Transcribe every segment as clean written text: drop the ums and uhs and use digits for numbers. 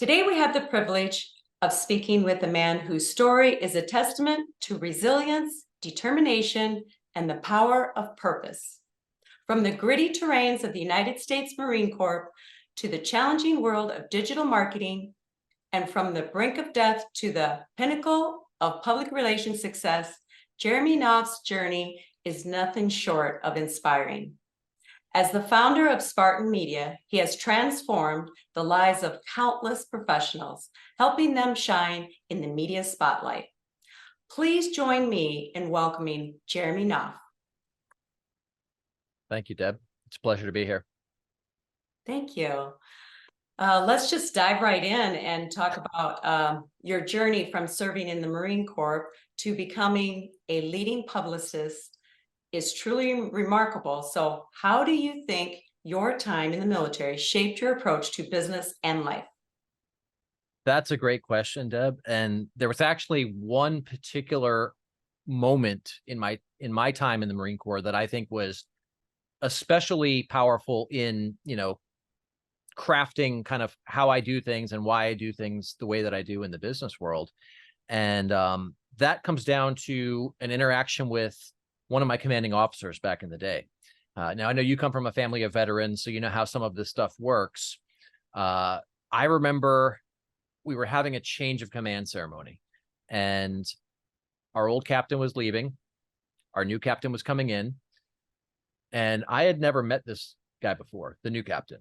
Today, we have the privilege of speaking with a man whose story is a testament to resilience, determination, and the power of purpose. From the gritty terrains of the United States Marine Corps to the challenging world of digital marketing, and from the brink of death to the pinnacle of public relations success, Jeremy Knauff's journey is nothing short of inspiring. As the founder of Spartan Media, he has transformed the lives of countless professionals, helping them shine in the media spotlight. Please join me in welcoming Jeremy Knauff. Thank you, Deb. It's a pleasure to be here. Thank you. Let's just dive right in and talk about your journey from serving in the Marine Corps to becoming a leading publicist is truly remarkable. So how do you think your time in the military shaped your approach to business and life? That's a great question, Deb. And there was actually one particular moment in my time in the Marine Corps that I think was especially powerful in, crafting kind of how I do things and why I do things the way that I do in the business world. And that comes down to an interaction with one of my commanding officers back in the day. Now, I know you come from a family of veterans, so you know how some of this stuff works. I remember we were having a change of command ceremony, and our old captain was leaving. Our new captain was coming in, and I had never met this guy before, the new captain.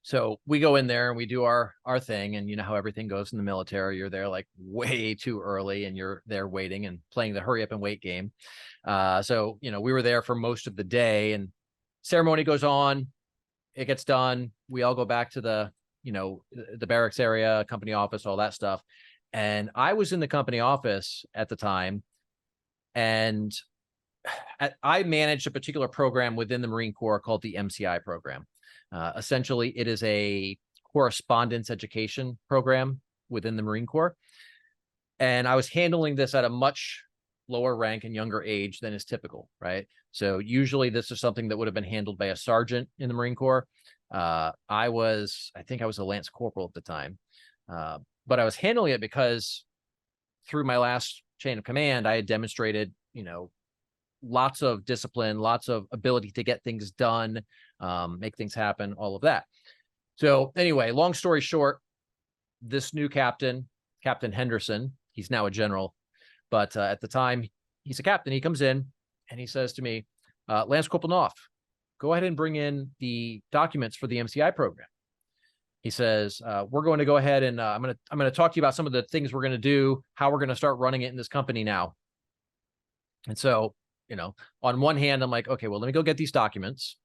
So we go in there and we do our thing, and you know how everything goes in the military. You're there like way too early, and you're there waiting and playing the hurry up and wait game. So we were there for most of the day, and ceremony goes on. It gets done. We all go back to the barracks area, company office, all that stuff. And I was in the company office at the time, and I managed a particular program within the Marine Corps called the MCI program. Essentially, it is a correspondence education program within the Marine Corps. And I was handling this at a much lower rank and younger age than is typical, right? So usually this is something that would have been handled by a sergeant in the Marine Corps. I think I was a Lance Corporal at the time. But I was handling it because through my last chain of command, I had demonstrated, lots of discipline, lots of ability to get things done, make things happen, all of that. So anyway, long story short, this new captain, Captain Henderson, he's now a general, but at the time he's a captain. He comes in and he says to me, Lance Corporal Knauff, go ahead and bring in the documents for the MCI program. He says, we're going to go ahead and I'm going to talk to you about some of the things we're going to do, how we're going to start running it in this company now. And so, on one hand, I'm like, okay, well, let me go get these documents.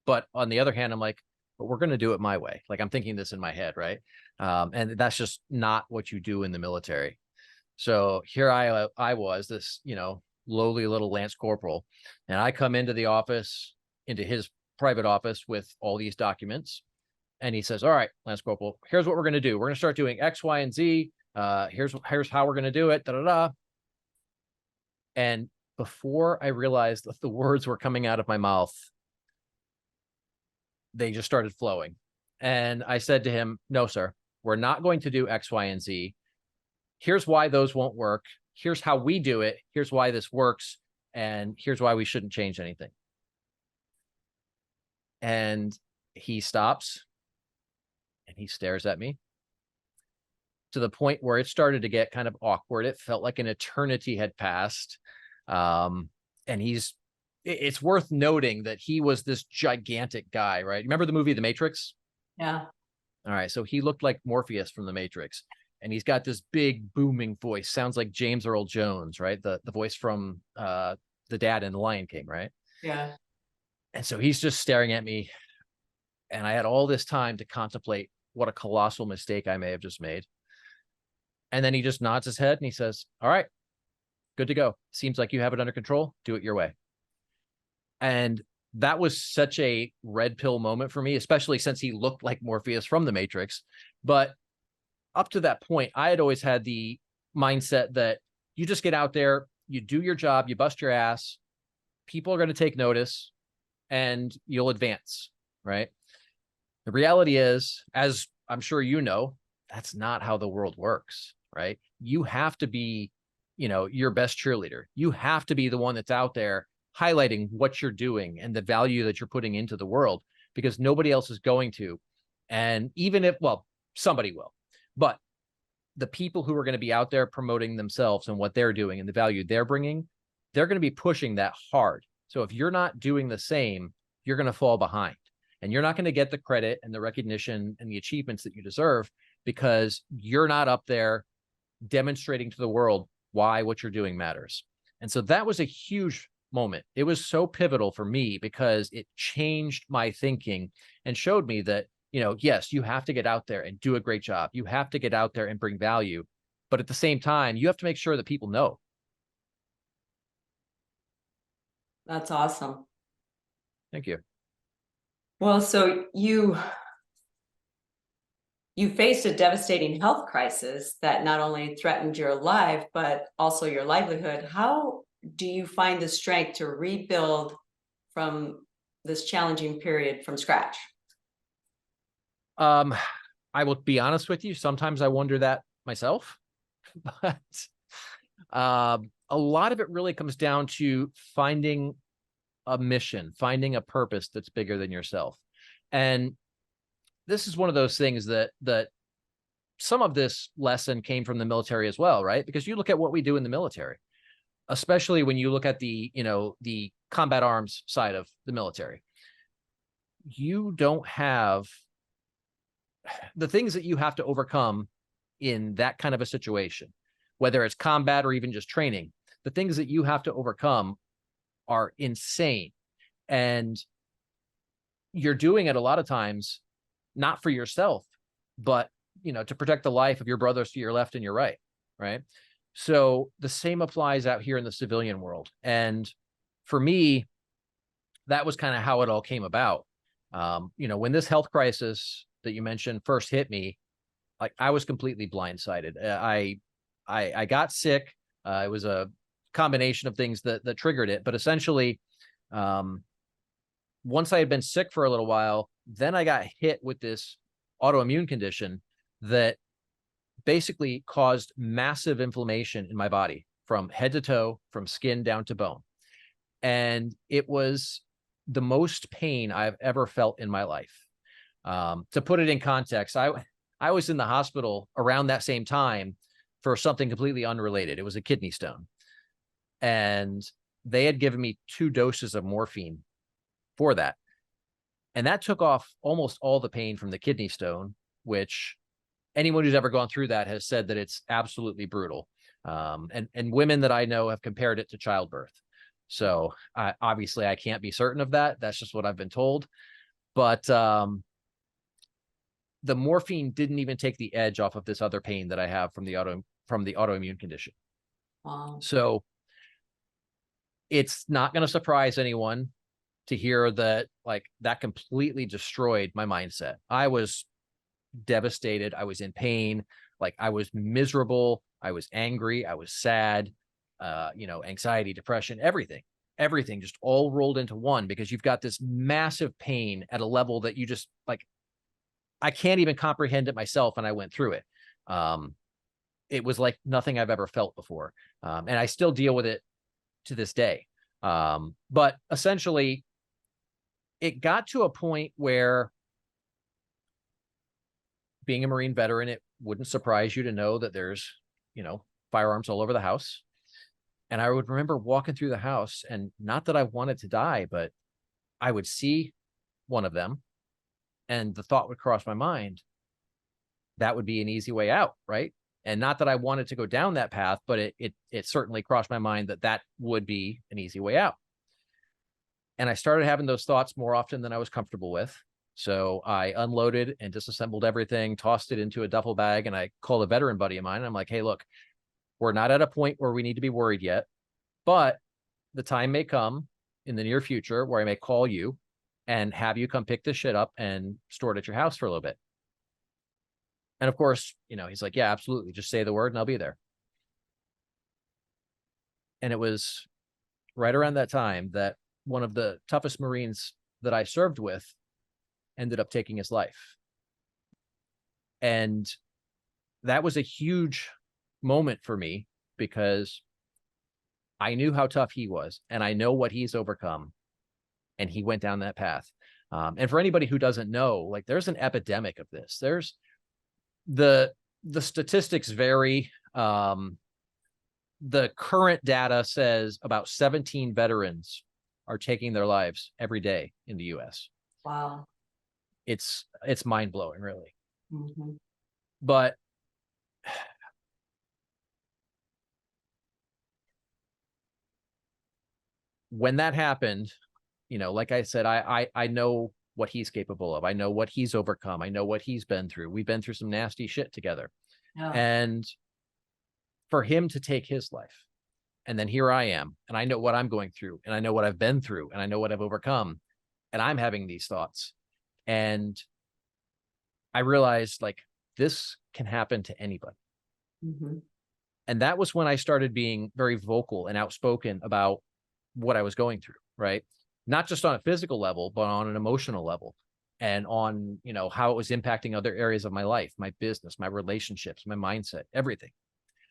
But on the other hand, I'm like, but we're going to do it my way. Like I'm thinking this in my head, right? And that's just not what you do in the military. So here I was, this, lowly little Lance Corporal, and I come into the office, into his private office with all these documents. And he says, all right, Lance Corporal, here's what we're going to do. We're going to start doing X, Y, and Z. Here's how we're going to do it. Da, da, da. And before I realized that the words were coming out of my mouth, they just started flowing. And I said to him, no, sir, we're not going to do X, Y, and Z. Here's why those won't work. Here's how we do it. Here's why this works. And here's why we shouldn't change anything. And he stops and he stares at me to the point where it started to get kind of awkward. It felt like an eternity had passed. And it's worth noting that he was this gigantic guy, right? Remember the movie The Matrix? Yeah. All right. So he looked like Morpheus from The Matrix, and he's got this big booming voice. Sounds like James Earl Jones, right? The voice from the dad in The Lion King, right? Yeah. And so he's just staring at me, and I had all this time to contemplate what a colossal mistake I may have just made. And then he just nods his head and he says, all right, good to go. Seems like you have it under control. Do it your way. And that was such a red pill moment for me, especially since he looked like Morpheus from The Matrix. But up to that point, I had always had the mindset that you just get out there, you do your job, you bust your ass, people are going to take notice, and you'll advance, right? The reality is, as I'm sure you know, that's not how the world works, right? You have to be, your best cheerleader. You have to be the one that's out there highlighting what you're doing and the value that you're putting into the world, because nobody else is going to. And even if, well, somebody will, but the people who are going to be out there promoting themselves and what they're doing and the value they're bringing, they're going to be pushing that hard. So if you're not doing the same, you're going to fall behind, and you're not going to get the credit and the recognition and the achievements that you deserve, because you're not up there demonstrating to the world why what you're doing matters. And so that was a huge moment. It was so pivotal for me because it changed my thinking and showed me that, yes, you have to get out there and do a great job. You have to get out there and bring value. But at the same time, you have to make sure that people know. That's awesome. Thank you. Well, so you faced a devastating health crisis that not only threatened your life, but also your livelihood. How do you find the strength to rebuild from this challenging period from scratch? I will be honest with you. Sometimes I wonder that myself, but a lot of it really comes down to finding a mission, finding a purpose that's bigger than yourself. And this is one of those things that some of this lesson came from the military as well, right? Because you look at what we do in the military, especially when you look at the, the combat arms side of the military. You don't have the things that you have to overcome in that kind of a situation, whether it's combat or even just training. The things that you have to overcome are insane. And you're doing it a lot of times, not for yourself, but, to protect the life of your brothers to your left and your right. Right. So the same applies out here in the civilian world. And for me, that was kind of how it all came about. When this health crisis that you mentioned first hit me, like, I was completely blindsided. I got sick. It was a combination of things that triggered it. But essentially, once I had been sick for a little while, then I got hit with this autoimmune condition that basically caused massive inflammation in my body from head to toe, from skin down to bone. And it was the most pain I've ever felt in my life. To put it in context, I was in the hospital around that same time for something completely unrelated. It was a kidney stone. And they had given me 2 doses of morphine for that. And that took off almost all the pain from the kidney stone, which anyone who's ever gone through that has said that it's absolutely brutal. And women that I know have compared it to childbirth. So obviously I can't be certain of that. That's just what I've been told. But the morphine didn't even take the edge off of this other pain that I have from the autoimmune condition. Wow. So it's not going to surprise anyone to hear that, like, that completely destroyed my mindset. I was devastated. I was in pain. Like, I was miserable. I was angry. I was sad, anxiety, depression, everything just all rolled into one, because you've got this massive pain at a level that you just, like, I can't even comprehend it myself. And I went through it. It was like nothing I've ever felt before. And I still deal with it to this day. But essentially, it got to a point where, being a Marine veteran, it wouldn't surprise you to know that there's, firearms all over the house. And I would remember walking through the house, and not that I wanted to die, but I would see one of them, and the thought would cross my mind, that would be an easy way out, right? And not that I wanted to go down that path, but it certainly crossed my mind that would be an easy way out. And I started having those thoughts more often than I was comfortable with. So I unloaded and disassembled everything, tossed it into a duffel bag, and I called a veteran buddy of mine. And I'm like, hey, look, we're not at a point where we need to be worried yet, but the time may come in the near future where I may call you and have you come pick this shit up and store it at your house for a little bit. And of course, he's like, yeah, absolutely. Just say the word and I'll be there. And it was right around that time that one of the toughest Marines that I served with ended up taking his life. And that was a huge moment for me because I knew how tough he was and I know what he's overcome, and he went down that path. And for anybody who doesn't know, like there's an epidemic of this. There's the statistics vary. The current data says about 17 veterans are taking their lives every day in the US. Wow. It's mind blowing, really. Mhm. But when that happened, you know, like I said, I know what he's capable of. I know what he's overcome. I know what he's been through. We've been through some nasty shit together. Yeah. And for him to take his life, and then here I am, and I know what I'm going through, and I know what I've been through, and I know what I've overcome, and I'm having these thoughts. And I realized like this can happen to anybody. Mhm. And that was when I started being very vocal and outspoken about what I was going through, right? Not just on a physical level, but on an emotional level, and on, you know, how it was impacting other areas of my life, my business, my relationships, my mindset, everything.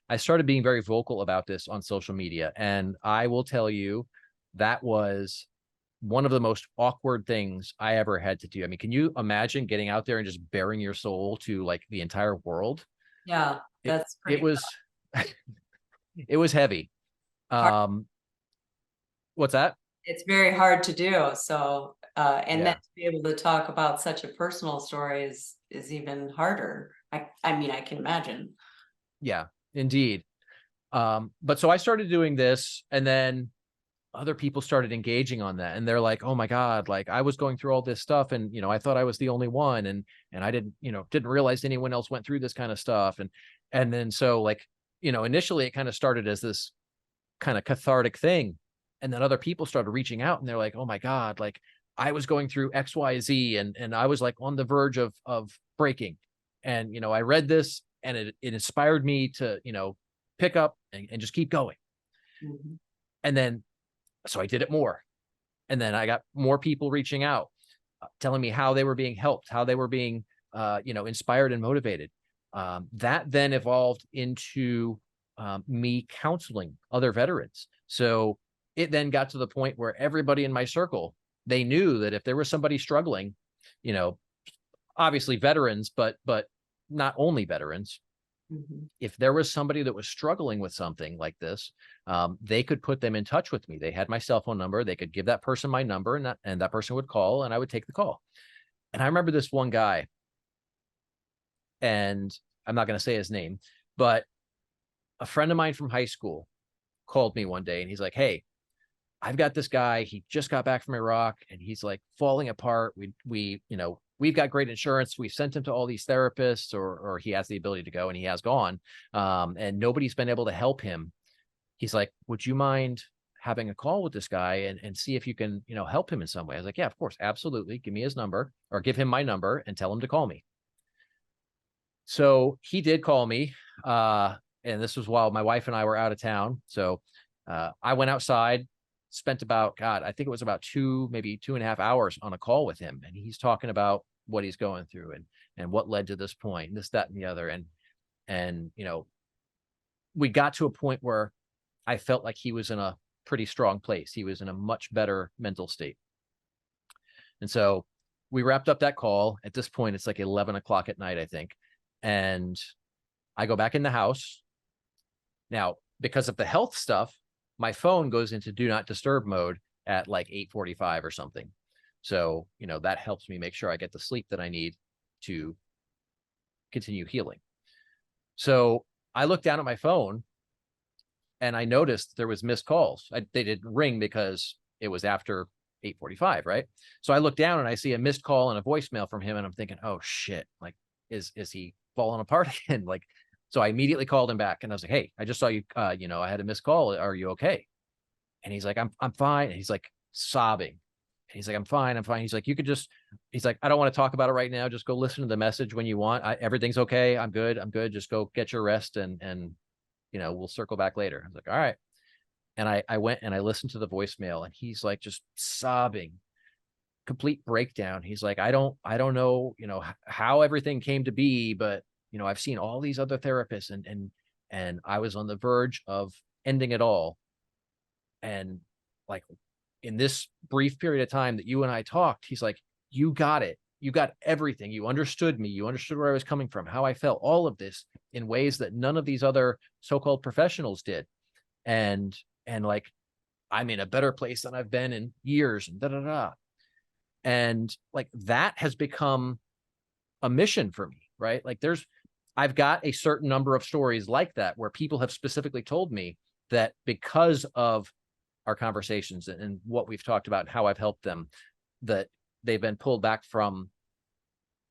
I started being very vocal about this on social media. And I will tell you, that was one of the most awkward things I ever had to do. I mean, can you imagine getting out there and just bearing your soul to like the entire world? Yeah, It that's it pretty was it was heavy. hard. Um, what's that? It's very hard to do. So, and then Yeah, to be able to talk about such a personal story is even harder. I mean, I can imagine. yeah, indeed. But so I started doing this, and then other people started engaging on that, and they're like, oh my God, like I was going through all this stuff, and you know, I thought I was the only one, and I didn't, you know, didn't realize anyone else went through this kind of stuff. And then so like, you know, initially it kind of started as this kind of cathartic thing. And then other people started reaching out, and they're like, oh my God, like I was going through XYZ, and I was like on the verge of breaking. And, you know, I read this, and it inspired me to, you know, pick up and just keep going. Mhm. And then, so I did it more. And then I got more people reaching out, telling me how they were being helped, how they were being, you know, inspired and motivated. That then evolved into me counseling other veterans. So it then got to the point where everybody in my circle, they knew that if there was somebody struggling, you know, obviously veterans, but not only veterans, Mhm. if there was somebody that was struggling with something like this, they could put them in touch with me. They had my cell phone number. They could give that person my number, and that person would call, and I would take the call. And I remember this one guy, and I'm not going to say his name, but a friend of mine from high school called me one day, and he's like, hey, I've got this guy. He just got back from Iraq, and he's like falling apart. You know, we've got great insurance. We've sent him to all these therapists, or he has the ability to go, and he has gone. And nobody's been able to help him. He's like, would you mind having a call with this guy and see if you can, you know, help him in some way? I was like, yeah, of course. Absolutely. Give me his number, or give him my number and tell him to call me. So he did call me. And this was while my wife and I were out of town. So I went outside, spent about, God, I think it was about maybe 2.5 hours on a call with him. And he's talking about what he's going through, and what led to this point, and this, that, and the other. And, you know, we got to a point where I felt like he was in a pretty strong place. He was in a much better mental state. And so we wrapped up that call. At this point, it's like 11 o'clock at night, I think. And I go back in the house. Now, because of the health stuff, my phone goes into do not disturb mode at like 8:45 or something. So, you know, that helps me make sure I get the sleep that I need to continue healing. So I looked down at my phone, and I noticed there was missed calls. They didn't ring because it was after 8:45, right? So I look down and I see a missed call and a voicemail from him, and I'm thinking, oh shit, like is he falling apart again? Like, so I immediately called him back, and I was like, hey, I just saw you. You know, I had a missed call. Are you okay? And he's like, I'm fine. And he's like sobbing. And he's like, I'm fine. I'm fine. He's like, he's like, I don't want to talk about it right now. Just go listen to the message when you want. Everything's okay. I'm good. I'm good. Just go get your rest, and you know, we'll circle back later. I was like, all right. And I went and I listened to the voicemail, and he's like just sobbing, complete breakdown. He's like, I don't know, you know, how everything came to be, but I've seen all these other therapists and I was on the verge of ending it all. And like in this brief period of time that you and I talked, he's like, you got it. You got everything. You understood me. You understood where I was coming from, how I felt, all of this in ways that none of these other so-called professionals did. And like, I'm in a better place than I've been in years and da, da, da. And like, that has become a mission for me, right? Like I've got a certain number of stories like that where people have specifically told me that because of our conversations and what we've talked about, how I've helped them, that they've been pulled back from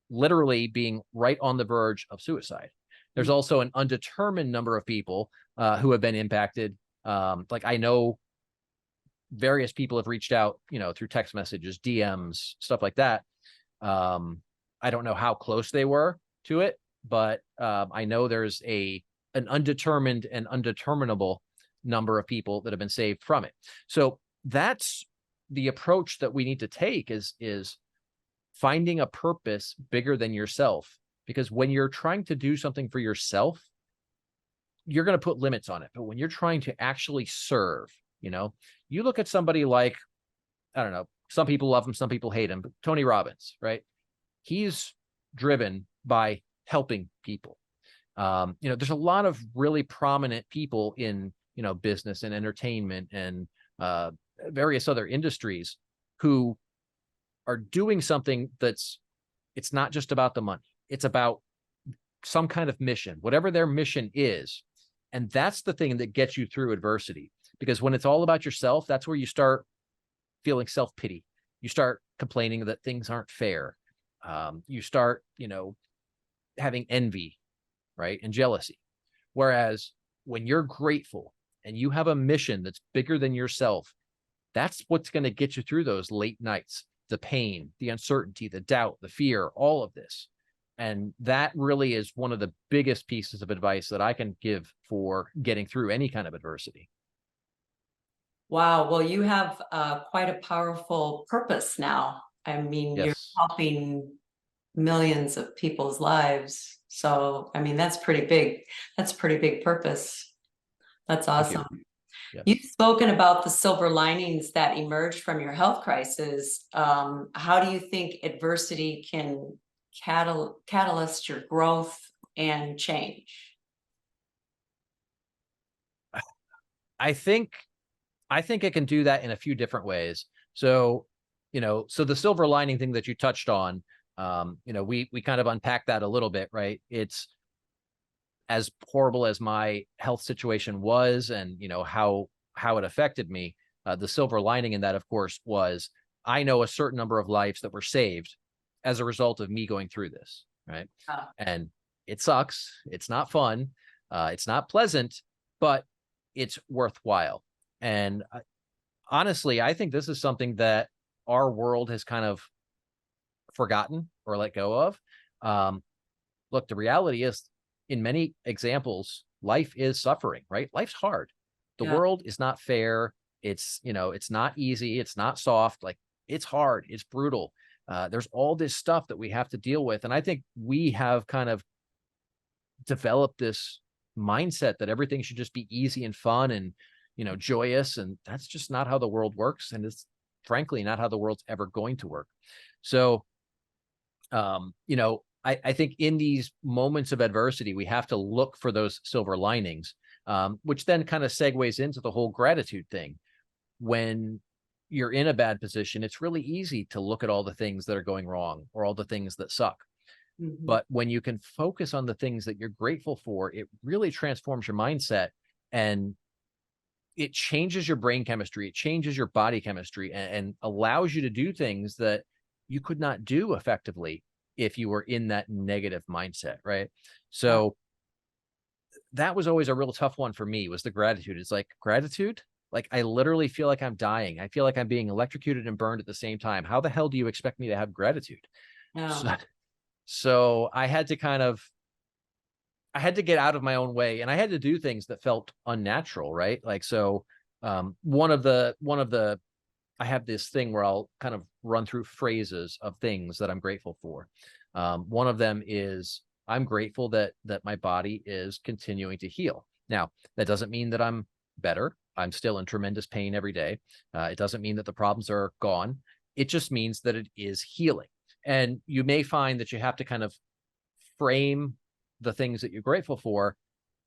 literally being right on the verge of suicide. There's also an undetermined number of people who have been impacted. Like I know various people have reached out, through text messages, DMs, stuff like that. I don't know how close they were to it, but I know there's an undetermined and undeterminable number of people that have been saved from it. So that's the approach that we need to take is finding a purpose bigger than yourself. Because when you're trying to do something for yourself, you're going to put limits on it. But when you're trying to actually serve, you look at somebody like, I don't know, some people love him, some people hate him, but Tony Robbins, right? He's driven by helping people. There's a lot of really prominent people in, business and entertainment and various other industries who are doing something it's not just about the money. It's about some kind of mission, whatever their mission is. And that's the thing that gets you through adversity. Because when it's all about yourself, that's where you start feeling self-pity. You start complaining that things aren't fair. You start, having envy, right? And jealousy. Whereas when you're grateful and you have a mission that's bigger than yourself, that's what's going to get you through those late nights, the pain, the uncertainty, the doubt, the fear, all of this. And that really is one of the biggest pieces of advice that I can give for getting through any kind of adversity. Wow. Well, you have quite a powerful purpose now. I mean, you're Yes. helping millions of people's lives. So, I mean, that's pretty big. That's pretty big purpose. That's Thank you. awesome. Yes. You've spoken about the silver linings that emerged from your health crisis. How do you think adversity can catalyst your growth and change? I think it can do that in a few different ways. So, so the silver lining thing that you touched on, we kind of unpacked that a little bit, right? It's as horrible as my health situation was and, how it affected me. The silver lining in that, of course, was I know a certain number of lives that were saved as a result of me going through this, right? And it sucks. It's not fun. It's not pleasant, but it's worthwhile. And honestly, I think this is something that our world has kind of forgotten or let go of. Look, the reality is, in many examples, life is suffering, right? Life's hard. The world is not fair. It's, it's not easy. It's not soft. Like, it's hard. It's brutal. There's all this stuff that we have to deal with. And I think we have kind of developed this mindset that everything should just be easy and fun and, joyous. And that's just not how the world works. And it's frankly not how the world's ever going to work. So, I think in these moments of adversity, we have to look for those silver linings, which then kind of segues into the whole gratitude thing. When you're in a bad position, it's really easy to look at all the things that are going wrong or all the things that suck. Mm-hmm. But when you can focus on the things that you're grateful for, it really transforms your mindset and it changes your brain chemistry. It changes your body chemistry and allows you to do things that you could not do effectively if you were in that negative mindset, right? So that was always a real tough one for me, was the gratitude. It's like, gratitude? Like, I literally feel like I'm dying. I feel like I'm being electrocuted and burned at the same time. How the hell do you expect me to have gratitude? So I had to get out of my own way, and I had to do things that felt unnatural, right? Like, so one of the I have this thing where I'll kind of run through phrases of things that I'm grateful for. One of them is I'm grateful that my body is continuing to heal. Now, that doesn't mean that I'm better. I'm still in tremendous pain every day. It doesn't mean that the problems are gone. It just means that it is healing. And you may find that you have to kind of frame the things that you're grateful for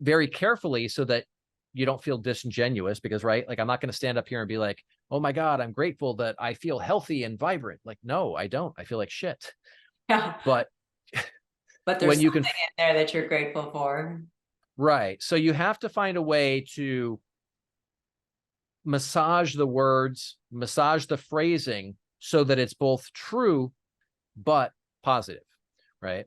very carefully so that you don't feel disingenuous, because, right, like, I'm not going to stand up here and be like, oh my God, I'm grateful that I feel healthy and vibrant. Like, no, I don't. I feel like shit. Yeah. But But there's when you something can, in there that you're grateful for. right. So you have to find a way to massage the words, massage the phrasing so that it's both true, but positive. Right.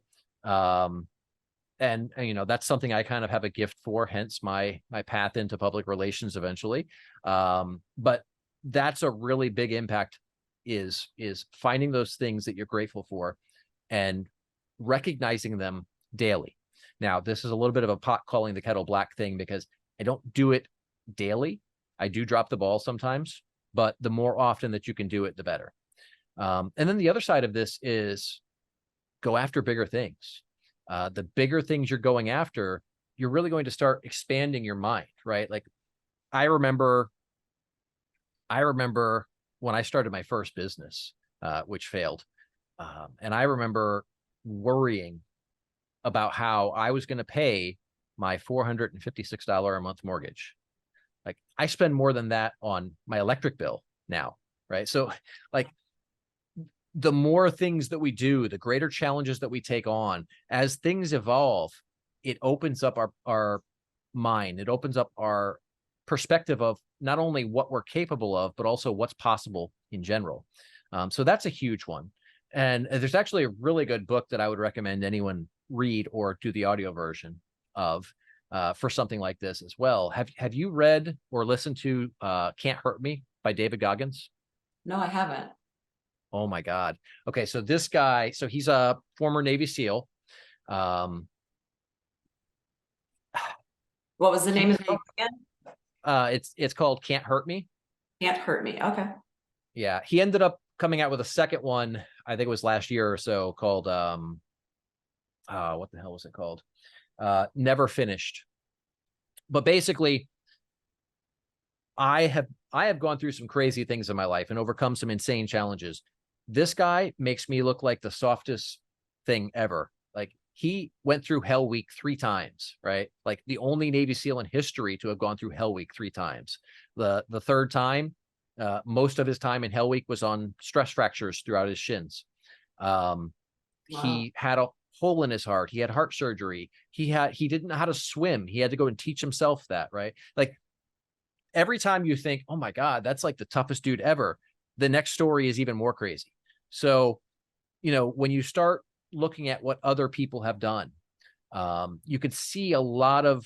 And you know, that's something I kind of have a gift for, hence my path into public relations eventually. But that's a really big impact, is finding those things that you're grateful for and recognizing them daily. Now, this is a little bit of a pot calling the kettle black thing, because I don't do it daily. I do drop the ball sometimes, but the more often that you can do it, the better. And then the other side of this is go after bigger things. The bigger things you're going after, you're really going to start expanding your mind, right? Like, I remember when I started my first business, which failed. And I remember worrying about how I was going to pay my $456 a month mortgage. Like, I spend more than that on my electric bill now, right? So, like, the more things that we do, the greater challenges that we take on, as things evolve, it opens up our mind. It opens up our perspective of not only what we're capable of, but also what's possible in general. So that's a huge one. And there's actually a really good book that I would recommend anyone read or do the audio version of, for something like this as well. Have you read or listened to Can't Hurt Me by David Goggins? No, I haven't. Oh my God. Okay, so this guy, so he's a former Navy SEAL. What was the name He of the book again? it's called Can't Hurt Me. Can't Hurt Me. Okay. Yeah, he ended up coming out with a second one, I think it was last year or so, called what the hell was it called? Never Finished. But basically, I have gone through some crazy things in my life and overcome some insane challenges. This guy makes me look like the softest thing ever. Like, he went through Hell Week 3 times, right? Like, the only Navy SEAL in history to have gone through Hell Week 3 times. The third time, most of his time in Hell Week was on stress fractures throughout his shins. Wow. He had a hole in his heart. He had heart surgery. He didn't know how to swim. He had to go and teach himself that, right? Like, every time you think, oh my God, that's like the toughest dude ever, the next story is even more crazy. So, you know, when you start looking at what other people have done, you could see a lot of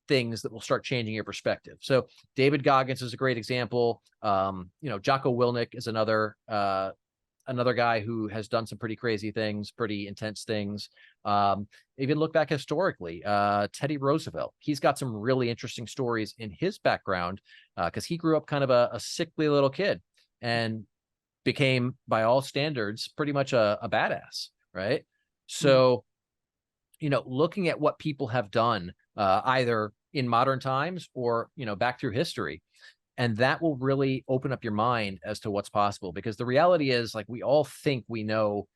things that will start changing your perspective. So David Goggins is a great example. You know, Jocko Willink is another guy who has done some pretty crazy things, pretty intense things. Even look back historically, Teddy Roosevelt, he's got some really interesting stories in his background, because he grew up kind of a sickly little kid and became, by all standards, pretty much a badass, right? So, you know, looking at what people have done, either in modern times or, you know, back through history, and that will really open up your mind as to what's possible. Because the reality is, like, we all think we know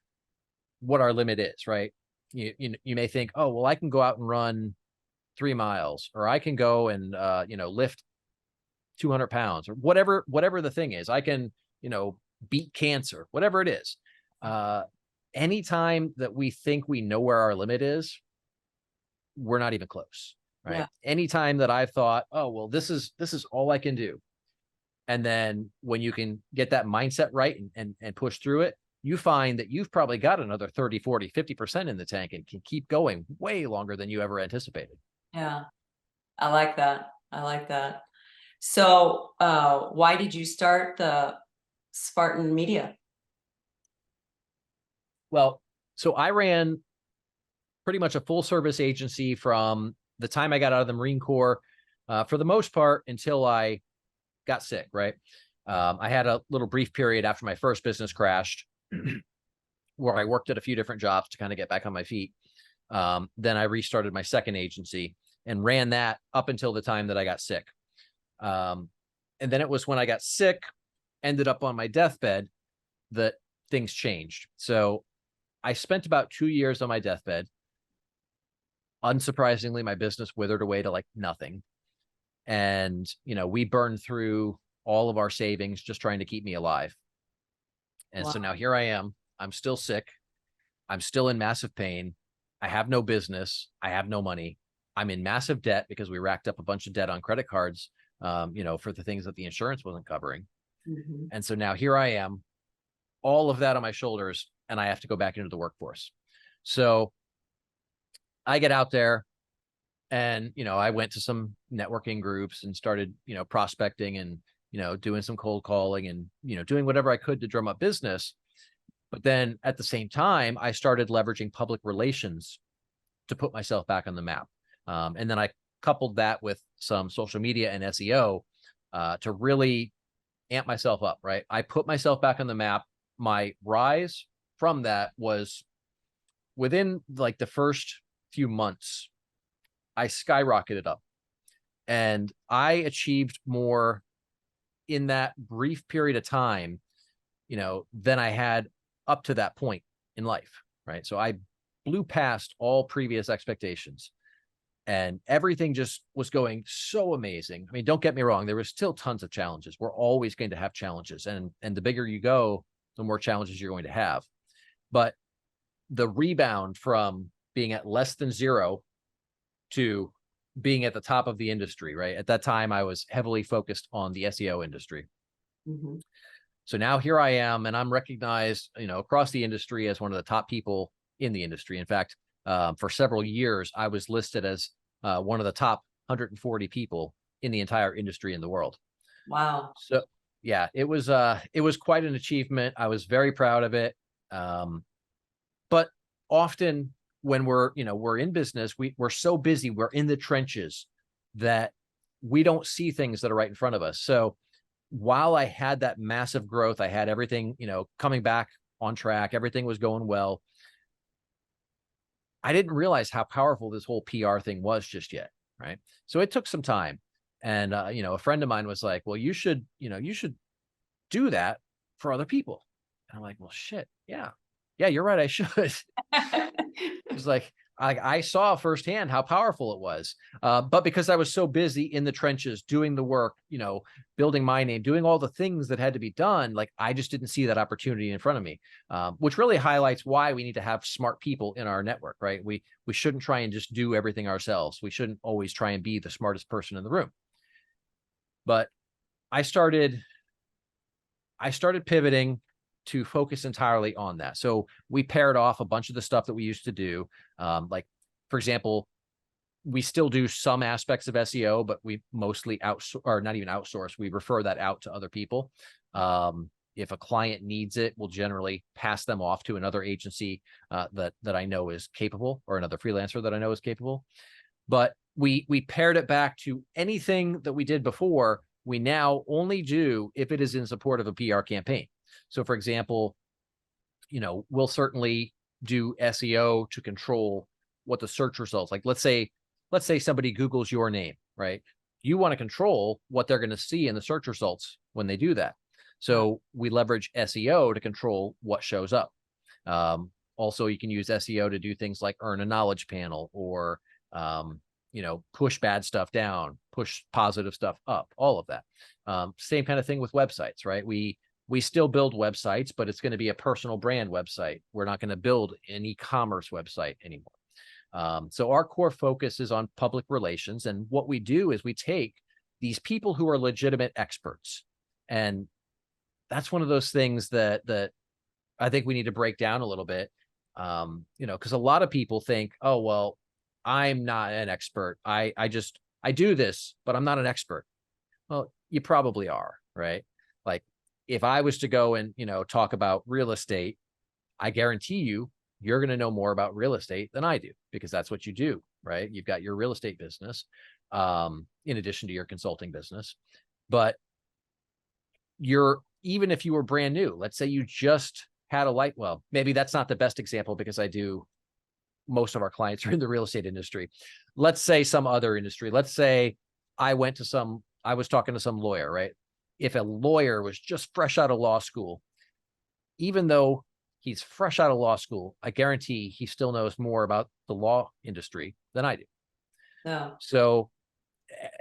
what our limit is, right? You may think, oh, well, I can go out and run 3 miles, or I can go and, you know, lift 200 pounds, or whatever the thing is. I can, you know, beat cancer, whatever it is. Anytime that we think we know where our limit is, we're not even close, right? Yeah. Anytime that I've thought, oh, well, this is all I can do. And then when you can get that mindset right and push through it, you find that you've probably got another 30, 40, 50% in the tank and can keep going way longer than you ever anticipated. Yeah. I like that. I like that. So, why did you start the Spartan Media? Well, so I ran pretty much a full service agency from the time I got out of the Marine Corps, for the most part, until I got sick, right? I had a little brief period after my first business crashed where I worked at a few different jobs to kind of get back on my feet. Then I restarted my second agency and ran that up until the time that I got sick. And then it was when I got sick, ended up on my deathbed, that things changed. So I spent about 2 years on my deathbed. Unsurprisingly, my business withered away to like nothing. And, we burned through all of our savings just trying to keep me alive. And so Wow. now here I am. I'm still sick. I'm still in massive pain. I have no business. I have no money. I'm in massive debt because we racked up a bunch of debt on credit cards, for the things that the insurance wasn't covering. Mhm. And so now here I am, all of that on my shoulders, and I have to go back into the workforce. So I get out there and, I went to some networking groups and started, prospecting and, doing some cold calling and, doing whatever I could to drum up business. But then at the same time, I started leveraging public relations to put myself back on the map. And then I coupled that with some social media and SEO to really amp myself up, right? I put myself back on the map. My rise from that was within like the first few months, I skyrocketed up and I achieved more in that brief period of time, than I had up to that point in life, right? So I blew past all previous expectations and everything just was going so amazing. I mean, don't get me wrong, there was still tons of challenges. We're always going to have challenges, and the bigger you go, the more challenges you're going to have. But the rebound from being at less than zero to being at the top of the industry, right? At that time, I was heavily focused on the SEO industry. Mhm. So now here I am, and I'm recognized, across the industry as one of the top people in the industry. In fact, for several years, I was listed as one of the top 140 people in the entire industry in the world. Wow. So yeah, it was quite an achievement. I was very proud of it. But often when we're in business, we're so busy, we're in the trenches that we don't see things that are right in front of us. So while I had that massive growth, I had everything, coming back on track, everything was going well. I didn't realize how powerful this whole PR thing was just yet. Right. So it took some time. And, a friend of mine was like, well, you should do that for other people. And I'm like, well, shit. Yeah. Yeah, you're right. I should. It's like, I saw firsthand how powerful it was. But because I was so busy in the trenches, doing the work, building my name, doing all the things that had to be done, like I just didn't see that opportunity in front of me, which really highlights why we need to have smart people in our network, right? We shouldn't try and just do everything ourselves. We shouldn't always try and be the smartest person in the room. But I started pivoting to focus entirely on that. So we paired off a bunch of the stuff that we used to do. Like, for example, we still do some aspects of SEO, but we mostly outsource, or not even outsource. We refer that out to other people. If a client needs it, we'll generally pass them off to another agency that I know is capable, or another freelancer that I know is capable. But we paired it back to anything that we did before. We now only do if it is in support of a PR campaign. So for example, we'll certainly do SEO to control what the search results, like let's say somebody Googles your name, right? You want to control what they're going to see in the search results when they do that. So we leverage SEO to control what shows up. Also, you can use SEO to do things like earn a knowledge panel, or push bad stuff down, push positive stuff up, all of that. Same kind of thing with websites, right? We still build websites, but it's going to be a personal brand website. We're not going to build an e-commerce website anymore. So our core focus is on public relations. And what we do is we take these people who are legitimate experts. And that's one of those things that I think we need to break down a little bit. Because a lot of people think, oh, well, I'm not an expert. I do this, but I'm not an expert. Well, you probably are, right? Like, if I was to go and, talk about real estate, I guarantee you're going to know more about real estate than I do, because that's what you do, right? You've got your real estate business, in addition to your consulting business. But even if you were brand new, let's say you just had well, maybe that's not the best example because I do most of our clients are in the real estate industry. Let's say some other industry. Let's say I was talking to some lawyer, right? If a lawyer was just fresh out of law school, even though he's fresh out of law school, I guarantee he still knows more about the law industry than I do. Yeah. So,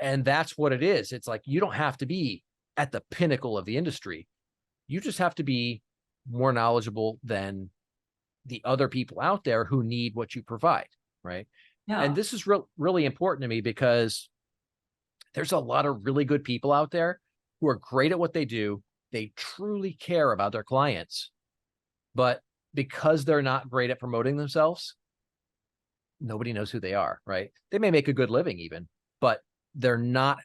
and that's what it is. It's like, you don't have to be at the pinnacle of the industry. You just have to be more knowledgeable than the other people out there who need what you provide, right? Yeah. And this is really important to me because there's a lot of really good people out there who are great at what they do. They truly care about their clients, but because they're not great at promoting themselves, nobody knows who they are, right? They may make a good living even, but they're not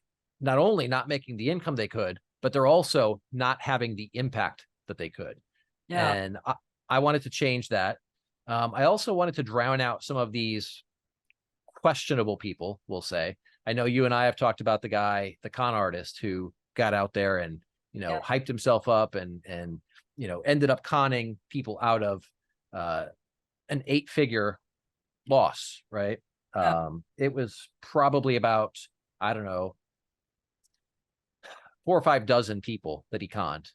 only not making the income they could, but they're also not having the impact that they could. Yeah. And I wanted to change that. I also wanted to drown out some of these questionable people, we'll say. I know you and I have talked about the guy, the con artist who got out there and, Yeah. hyped himself up and, ended up conning people out of an 8-figure loss, right? Yeah. It was probably about, I don't know, 4 or 5 dozen people that he conned,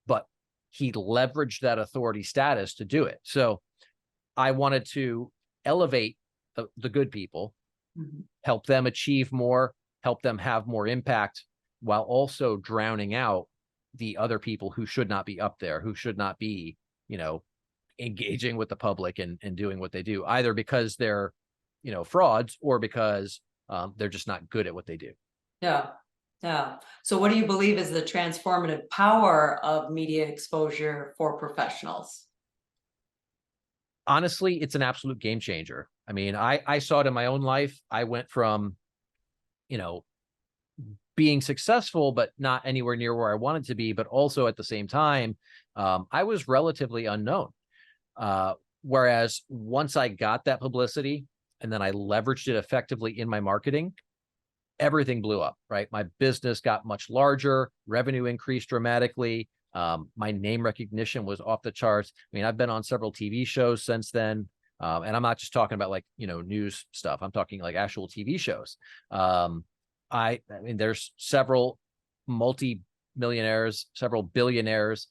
but he leveraged that authority status to do it. So I wanted to elevate the good people, help them achieve more, help them have more impact, while also drowning out the other people who should not be up there, who should not be, engaging with the public and doing what they do, either because they're, frauds or because they're just not good at what they do. Yeah. Yeah. So what do you believe is the transformative power of media exposure for professionals? Honestly, it's an absolute game changer. I mean, I saw it in my own life. I went from, being successful, but not anywhere near where I wanted to be, but also at the same time, I was relatively unknown. Whereas once I got that publicity and then I leveraged it effectively in my marketing, everything blew up, right? My business got much larger, revenue increased dramatically. My name recognition was off the charts. I mean, I've been on several TV shows since then. And I'm not just talking about like, news stuff. I'm talking like actual TV shows. I mean, there's several multi-millionaires, several billionaires,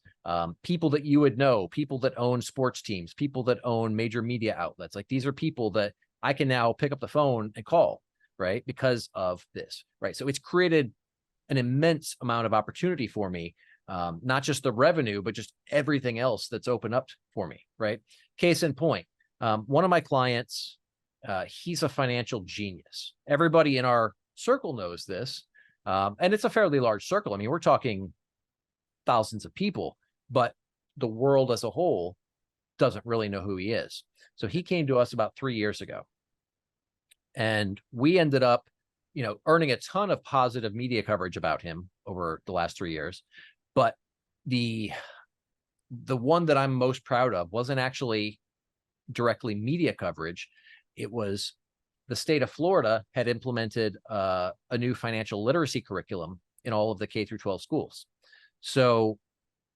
people that you would know, people that own sports teams, people that own major media outlets. Like, these are people that I can now pick up the phone and call, right? Because of this, right? So it's created an immense amount of opportunity for me, not just the revenue, but just everything else that's opened up for me, right? Case in point, one of my clients, he's a financial genius. Everybody in our circle knows this, and it's a fairly large circle. I mean, we're talking thousands of people, but the world as a whole doesn't really know who he is. So he came to us about 3 years ago, and we ended up, earning a ton of positive media coverage about him over the last 3 years. But the one that I'm most proud of wasn't actually directly media coverage. It was the state of Florida had implemented a new financial literacy curriculum in all of the K through 12 schools. So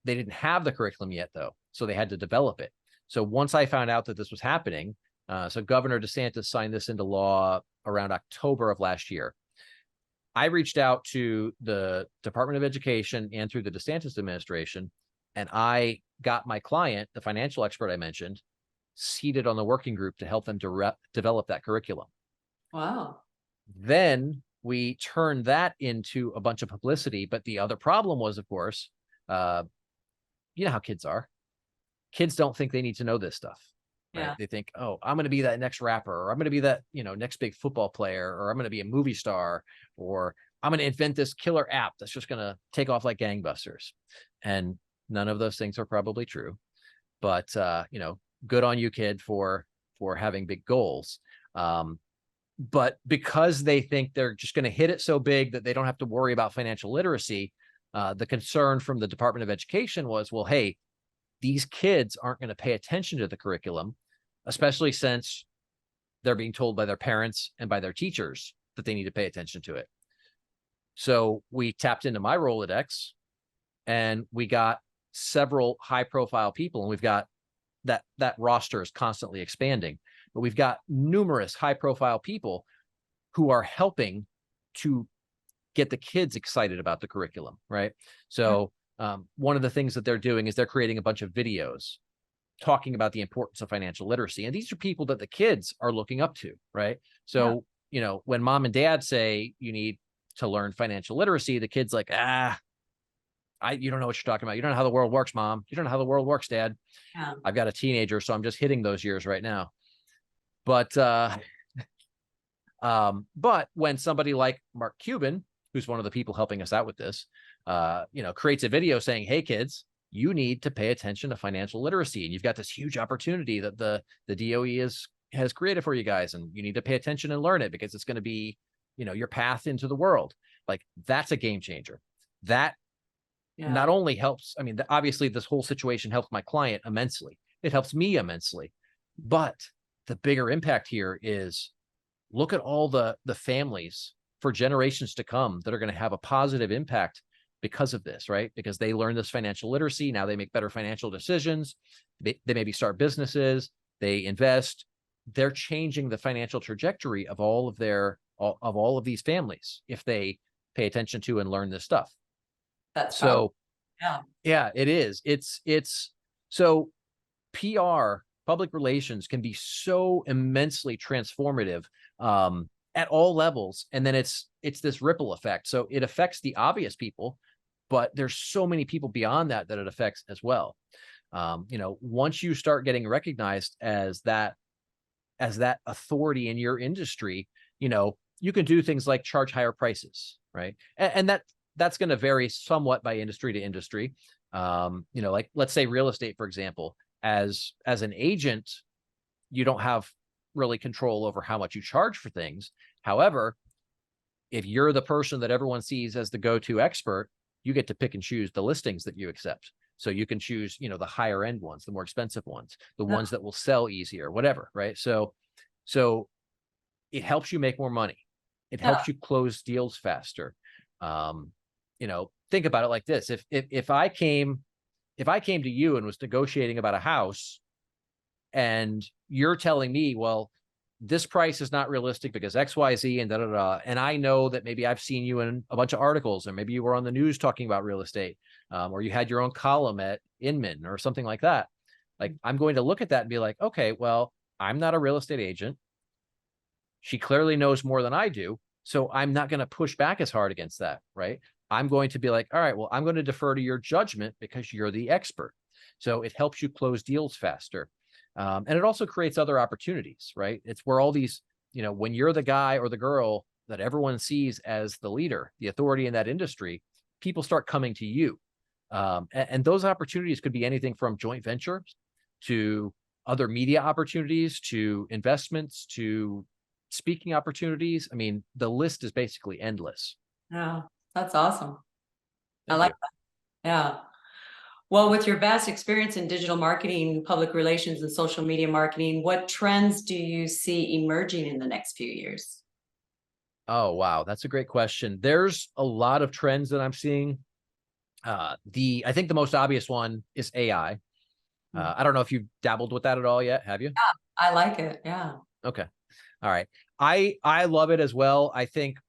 they didn't have the curriculum yet, though. So they had to develop it. So once I found out that this was happening, so Governor DeSantis signed this into law around October of last year. I reached out to the Department of Education and through the DeSantis administration, and I got my client, the financial expert I mentioned, seated on the working group to help them develop that curriculum. Wow. Then we turned that into a bunch of publicity. But the other problem was, of course, you know how kids are. Kids don't think they need to know this stuff. Right? Yeah. They think, oh, I'm going to be that next rapper, or I'm going to be that, next big football player, or I'm going to be a movie star, or I'm going to invent this killer app that's just going to take off like gangbusters. And none of those things are probably true. But, good on you, kid, for having big goals. But because they think they're just going to hit it so big that they don't have to worry about financial literacy, the concern from the Department of Education was, well, hey, these kids aren't going to pay attention to the curriculum, especially since they're being told by their parents and by their teachers that they need to pay attention to it. So we tapped into my Rolodex, and we got several high-profile people, and we've got that roster is constantly expanding. but we've got numerous high profile people who are helping to get the kids excited about the curriculum, right? So one of the things that they're doing is they're creating a bunch of videos talking about the importance of financial literacy. And these are people that the kids are looking up to, right? So, you know, when mom and dad say you need to learn financial literacy, the kid's like, you don't know what you're talking about. You don't know how the world works, mom. You don't know how the world works, dad. Yeah. I've got a teenager, so I'm just hitting those years right now. But when somebody like Mark Cuban, who's one of the people helping us out with this, you know, creates a video saying, hey, kids, you need to pay attention to financial literacy. And you've got this huge opportunity that the DOE has created for you guys. And you need to pay attention and learn it because it's going to be, you know, your path into the world. Like, that's a game changer. That not only helps, I mean, obviously this whole situation helps my client immensely. It helps me immensely. But the bigger impact here is, look at all the families for generations to come that are going to have a positive impact because of this, right? Because they learn this financial literacy. Now they make better financial decisions. They maybe start businesses, they invest. They're changing the financial trajectory of all of these families if they pay attention to and learn this stuff. That's so powerful. yeah, it is. It's so PR, public relations, can be so immensely transformative at all levels. And then it's this ripple effect. So it affects the obvious people, but there's so many people beyond that it affects as well. You know, once you start getting recognized as that authority in your industry, you know, you can do things like charge higher prices, right? And that's going to vary somewhat by industry to industry. You know, like, let's say real estate, for example, as an agent, you don't have really control over how much you charge for things. However, if you're the person that everyone sees as the go-to expert, you get to pick and choose the listings that you accept. So you can choose, you know, the higher end ones, the more expensive ones, the ones that will sell easier, whatever, right? So it helps you make more money. It helps you close deals faster. You know, think about it like this. If I came to you and was negotiating about a house, and you're telling me, well, this price is not realistic because X, Y, Z, and da, da, da. And I know that maybe I've seen you in a bunch of articles, or maybe you were on the news talking about real estate, or you had your own column at Inman or something like that. Like, I'm going to look at that and be like, okay, well, I'm not a real estate agent. She clearly knows more than I do. So I'm not going to push back as hard against that, right? I'm going to be like, all right, well, I'm going to defer to your judgment because you're the expert. So it helps you close deals faster. And it also creates other opportunities, right? It's where all these, you know, when you're the guy or the girl that everyone sees as the leader, the authority in that industry, people start coming to you. And those opportunities could be anything from joint ventures to other media opportunities, to investments, to speaking opportunities. I mean, the list is basically endless. Yeah, that's awesome. I Thank like you. that. Yeah. Well, with your vast experience in digital marketing, public relations, and social media marketing, what trends do you see emerging in the next few years? Oh, wow. That's a great question. There's a lot of trends that I'm seeing. I think the most obvious one is AI. I don't know if you've dabbled with that at all yet. Have you? Yeah, I like it. Yeah. Okay. All right. I love it as well. I think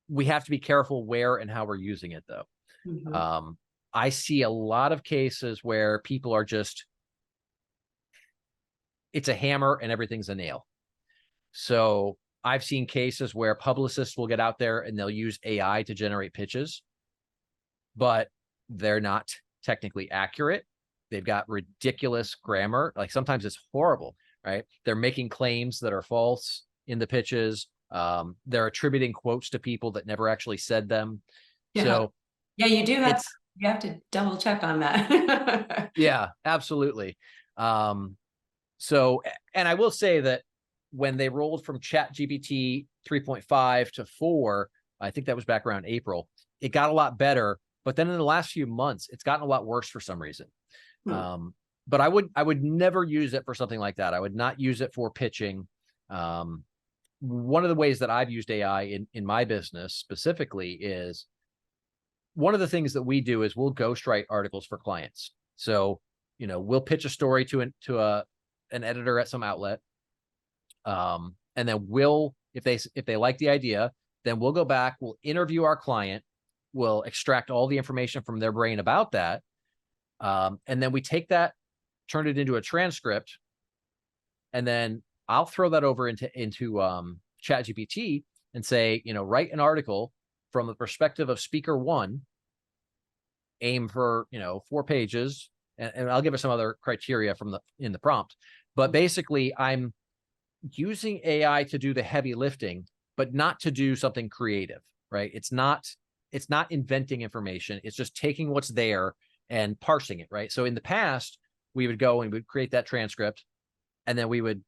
we have to be careful where and how we're using it, though. Mhm. I see a lot of cases where people are just, it's a hammer and everything's a nail. So I've seen cases where publicists will get out there and they'll use AI to generate pitches, but they're not technically accurate. They've got ridiculous grammar. Like, sometimes it's horrible, right? They're making claims that are false in the pitches. They're attributing quotes to people that never actually said them. Yeah. So Yeah, you it's, have to double check on that. yeah, absolutely. So, and I will say that when they rolled from ChatGPT 3.5 to 4, I think that was back around April, it got a lot better. But then in the last few months, it's gotten a lot worse for some reason. But I would never use it for something like that. I would not use it for pitching. One of the ways that I've used AI in my business specifically is, one of the things that we do is we'll ghostwrite articles for clients. So, you know, we'll pitch a story to an editor at some outlet. And then if they like the idea, then we'll go back, we'll interview our client, we'll extract all the information from their brain about that. And then we take that, turn it into a transcript, and then I'll throw that over into ChatGPT and say, write an article from the perspective of speaker one, aim for, 4 pages, and I'll give it some other criteria in the prompt. But basically, I'm using AI to do the heavy lifting, but not to do something creative, right? It's not inventing information. It's just taking what's there and parsing it, right? So in the past, we would go and we'd create that transcript, and then we would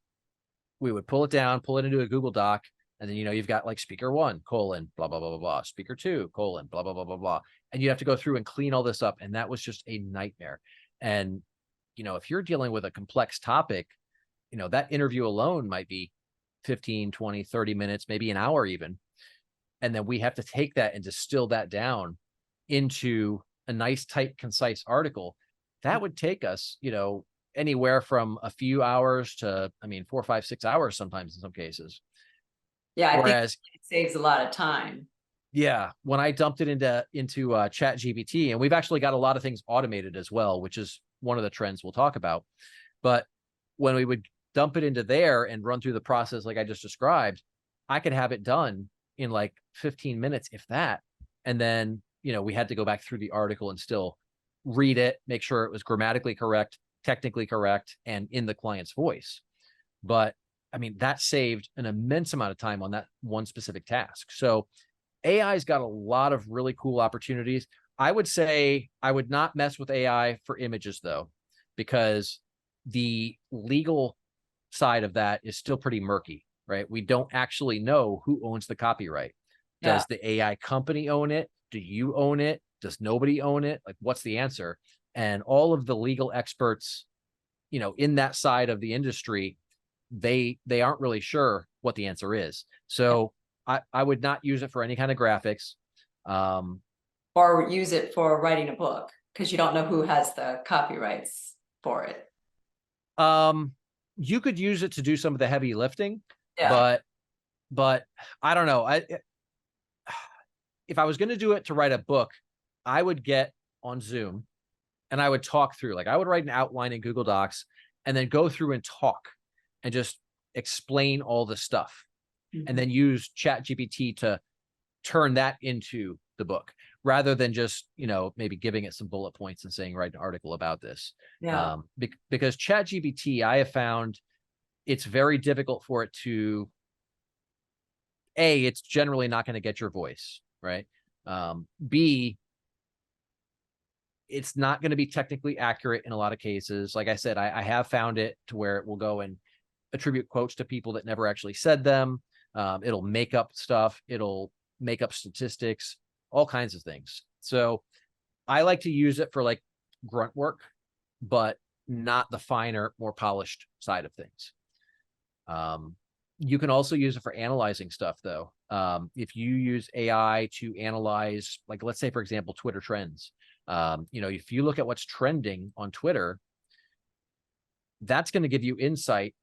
pull it down, pull it into a Google Doc, and then, you've got like speaker 1, colon, blah, blah, blah, blah, blah, speaker 2, colon, blah, blah, blah, blah, blah. And you have to go through and clean all this up. And that was just a nightmare. And, if you're dealing with a complex topic, that interview alone might be 15, 20, 30 minutes, maybe an hour even. And then we have to take that and distill that down into a nice, tight, concise article. That would take us, anywhere from a few hours to, 4, 5, 6 hours sometimes in some cases. Yeah, I think it saves a lot of time. Yeah, when I dumped it into ChatGPT, and we've actually got a lot of things automated as well, which is one of the trends we'll talk about. But when we would dump it into there and run through the process like I just described, I could have it done in like 15 minutes, if that. And then, we had to go back through the article and still read it, make sure it was grammatically correct, technically correct, and in the client's voice. But that saved an immense amount of time on that one specific task. So AI's got a lot of really cool opportunities. I would say I would not mess with AI for images though, because the legal side of that is still pretty murky, right? We don't actually know who owns the copyright. Does the AI company own it? Do you own it? Does nobody own it? Like, what's the answer? And all of the legal experts, in that side of the industry, they aren't really sure what the answer is. So I would not use it for any kind of graphics. Or use it for writing a book, because you don't know who has the copyrights for it. You could use it to do some of the heavy lifting, Yeah. but I don't know. If I was going to do it to write a book, I would get on Zoom and I would talk through, like I would write an outline in Google Docs and then go through and talk and just explain all the stuff, and then use ChatGPT to turn that into the book, rather than just, maybe giving it some bullet points and saying, write an article about this. Yeah. Because ChatGPT, I have found it's very difficult for it to, it's generally not going to get your voice, right? B, it's not going to be technically accurate in a lot of cases. Like I said, I have found it to where it will go and attribute quotes to people that never actually said them. It'll make up stuff. It'll make up statistics, all kinds of things. So I like to use it for like grunt work, but not the finer, more polished side of things. You can also use it for analyzing stuff though. If you use AI to analyze, like, let's say, for example, Twitter trends, if you look at what's trending on Twitter, that's going to give you insight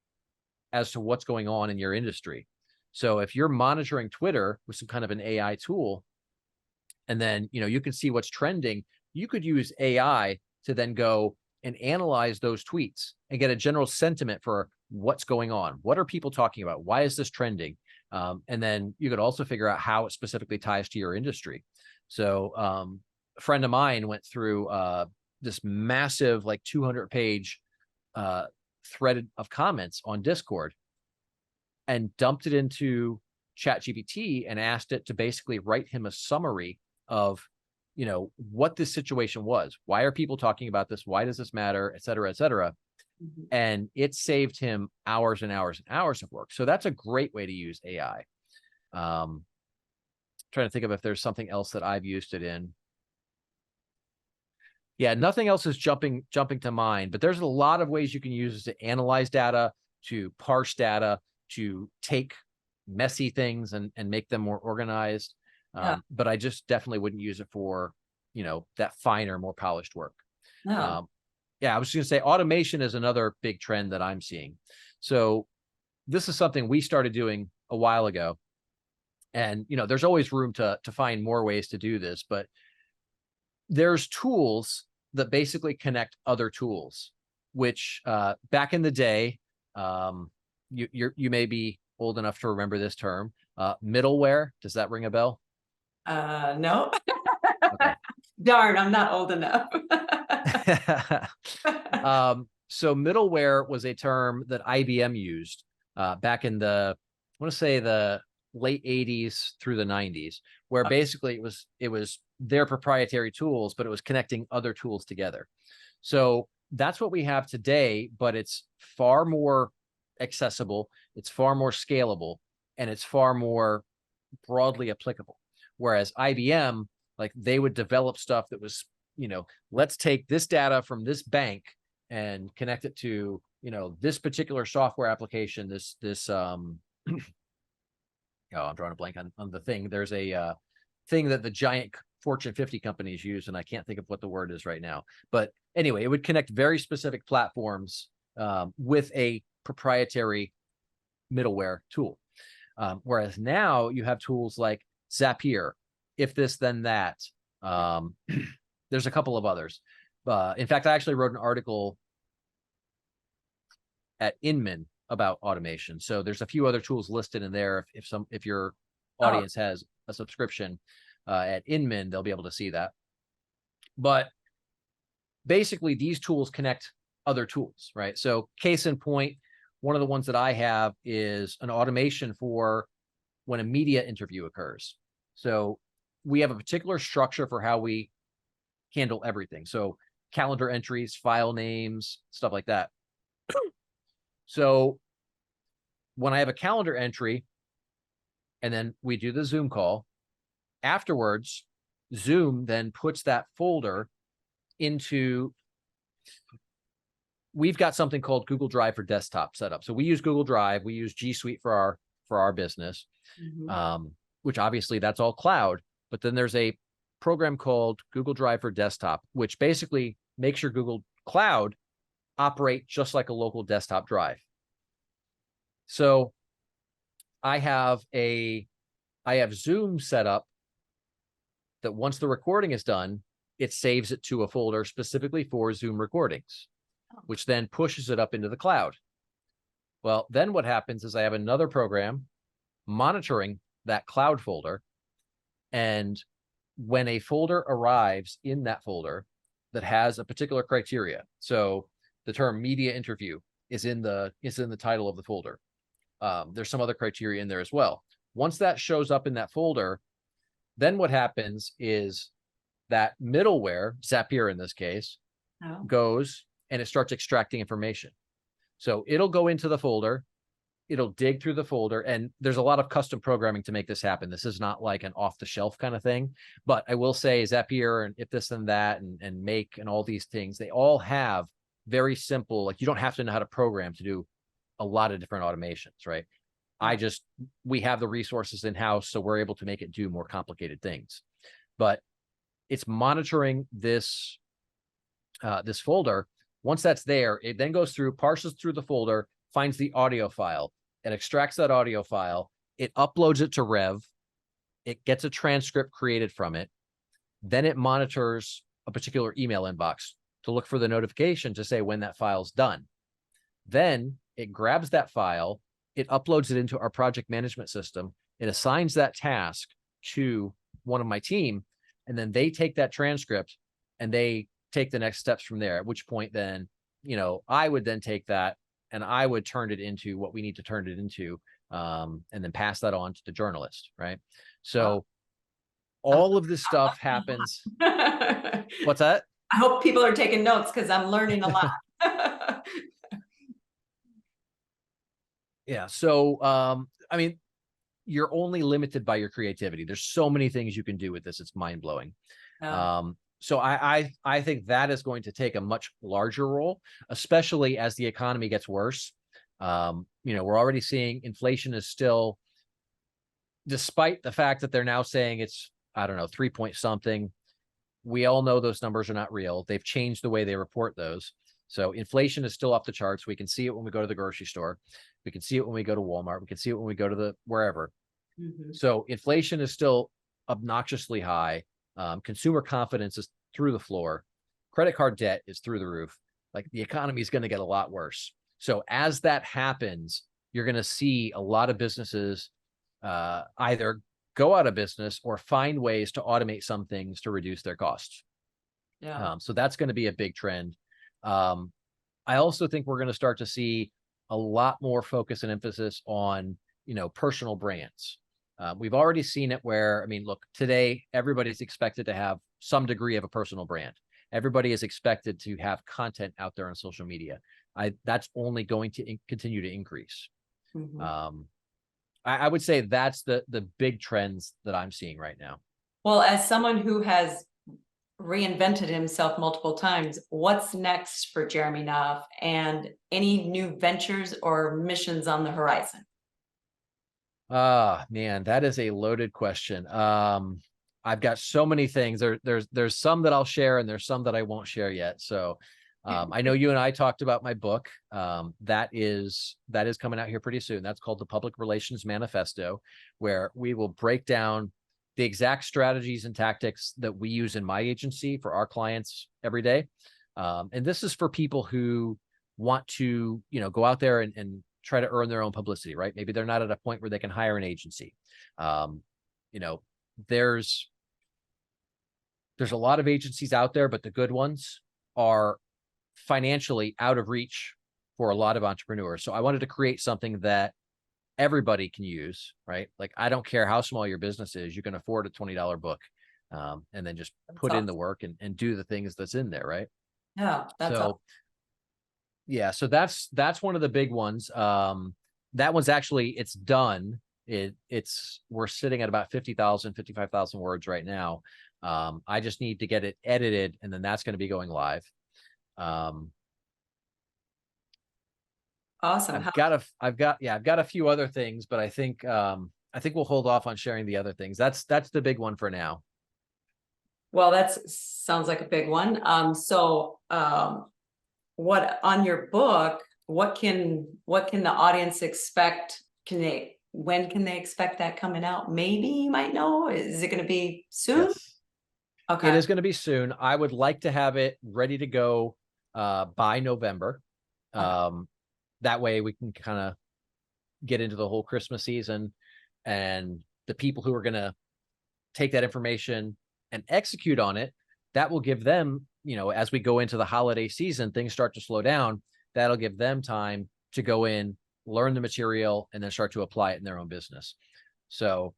as to what's going on in your industry. So if you're monitoring Twitter with some kind of an AI tool, and then, you can see what's trending, you could use AI to then go and analyze those tweets and get a general sentiment for what's going on. What are people talking about? Why is this trending? And then you could also figure out how it specifically ties to your industry. So a friend of mine went through this massive, like 200-page thread of comments on Discord and dumped it into ChatGPT and asked it to basically write him a summary of, what this situation was. Why are people talking about this? Why does this matter? Et cetera, et cetera. And it saved him hours and hours and hours of work. So that's a great way to use AI. Trying to think of if there's something else that I've used it in. Yeah, nothing else is jumping to mind, but there's a lot of ways you can use it to analyze data, to parse data, to take messy things and make them more organized. But I just definitely wouldn't use it for, that finer, more polished work. No. Yeah, I was just gonna say automation is another big trend that I'm seeing. So this is something we started doing a while ago. And there's always room to find more ways to do this, but there's tools that basically connect other tools, which back in the day, you may be old enough to remember this term, middleware. Does that ring a bell? No. Okay. Darn, I'm not old enough. So middleware was a term that IBM used back in I want to say the late 80s through the 90s, where basically it was their proprietary tools, but it was connecting other tools together. So that's what we have today, but it's far more accessible, it's far more scalable, and it's far more broadly applicable. Whereas IBM, like they would develop stuff that was, let's take this data from this bank and connect it to, this particular software application, oh, I'm drawing a blank on the thing. There's a thing that the giant Fortune 50 companies use, and I can't think of what the word is right now. But anyway, it would connect very specific platforms with a proprietary middleware tool. Whereas now you have tools like Zapier, If This Then That. There's a couple of others. In fact, I actually wrote an article at Inman about automation. So there's a few other tools listed in there. If your audience has a subscription at Inman, they'll be able to see that. But basically, these tools connect other tools, right? So case in point, one of the ones that I have is an automation for when a media interview occurs. So we have a particular structure for how we handle everything. So calendar entries, file names, stuff like that. So when I have a calendar entry and then we do the Zoom call, afterwards, Zoom then puts that folder into, we've got something called Google Drive for desktop set up. So we use Google Drive, we use G Suite for our business, which obviously that's all cloud. But then there's a program called Google Drive for desktop, which basically makes your Google Cloud operate just like a local desktop drive. So I have Zoom set up that once the recording is done, it saves it to a folder specifically for Zoom recordings, which then pushes it up into the cloud. Well, then what happens is I have another program monitoring that cloud folder. And when a folder arrives in that folder that has a particular criteria, so the term media interview is in the title of the folder. There's some other criteria in there as well. Once that shows up in that folder, then what happens is that middleware, Zapier in this case, goes and it starts extracting information. So it'll go into the folder, it'll dig through the folder, and there's a lot of custom programming to make this happen. This is not like an off-the-shelf kind of thing, but I will say Zapier and If This and That and Make and all these things, they all have very simple, like you don't have to know how to program to do a lot of different automations, right? We have the resources in-house, so we're able to make it do more complicated things. But it's monitoring this folder. Once that's there, it then goes through, parses through the folder, finds the audio file, it extracts that audio file, it uploads it to Rev, it gets a transcript created from it, then it monitors a particular email inbox to look for the notification to say when that file's done. Then it grabs that file, it uploads it into our project management system, it assigns that task to one of my team, and then they take that transcript and they take the next steps from there, at which point then, I would then take that and I would turn it into what we need to turn it into, and then pass that on to the journalist, right? So all of this stuff happens. What's that? I hope people are taking notes because I'm learning a lot. Yeah. So, I mean, you're only limited by your creativity. There's so many things you can do with this. It's mind blowing. So I think that is going to take a much larger role, especially as the economy gets worse. We're already seeing inflation is still, despite the fact that they're now saying it's, I don't know, 3 point something. We all know those numbers are not real. They've changed the way they report those. So inflation is still off the charts. We can see it when we go to the grocery store. We can see it when we go to Walmart. We can see it when we go to the wherever. So inflation is still obnoxiously high. Consumer confidence is through the floor. Credit card debt is through the roof. Like, the economy is going to get a lot worse. So as that happens, you're going to see a lot of businesses either go out of business or find ways to automate some things to reduce their costs. Yeah. So that's going to be a big trend. I also think we're going to start to see a lot more focus and emphasis on, personal brands. We've already seen it where, I mean, look, today, everybody's expected to have some degree of a personal brand. Everybody is expected to have content out there on social media. That's only going to continue to increase. I would say that's the big trends that I'm seeing right now. Well, as someone who has reinvented himself multiple times, what's next for Jeremy Knauff, and any new ventures or missions on the horizon? Man, that is a loaded question. I've got so many things. There's some that I'll share and there's some that I won't share yet. So I know you and I talked about my book. That is coming out here pretty soon. That's called The Public Relations Manifesto, where we will break down the exact strategies and tactics that we use in my agency for our clients every day. And this is for people who want to, go out there and try to earn their own publicity, right? Maybe they're not at a point where they can hire an agency. There's a lot of agencies out there, but the good ones are financially out of reach for a lot of entrepreneurs. So I wanted to create something that everybody can use, right? Like, I don't care how small your business is, you can afford a $20 book, and then just put in the work and do the things that's in there, right? Yeah, that's so awesome. Yeah, so that's one of the big ones. That one's actually, it's done. We're sitting at about 50,000, 55,000 words right now. I just need to get it edited, and then that's going to be going live. Awesome. I've got a few other things, but I think we'll hold off on sharing the other things. That's the big one for now. Well, that sounds like a big one. What on your book, what can the audience expect? When can they expect that coming out? Maybe you might know. Is it going to be soon? Yes. Okay. It is going to be soon. I would like to have it ready to go by November. That way we can kind of get into the whole Christmas season, and the people who are going to take that information and execute on it, that will give them, as we go into the holiday season, things start to slow down. That'll give them time to go in, learn the material, and then start to apply it in their own business. So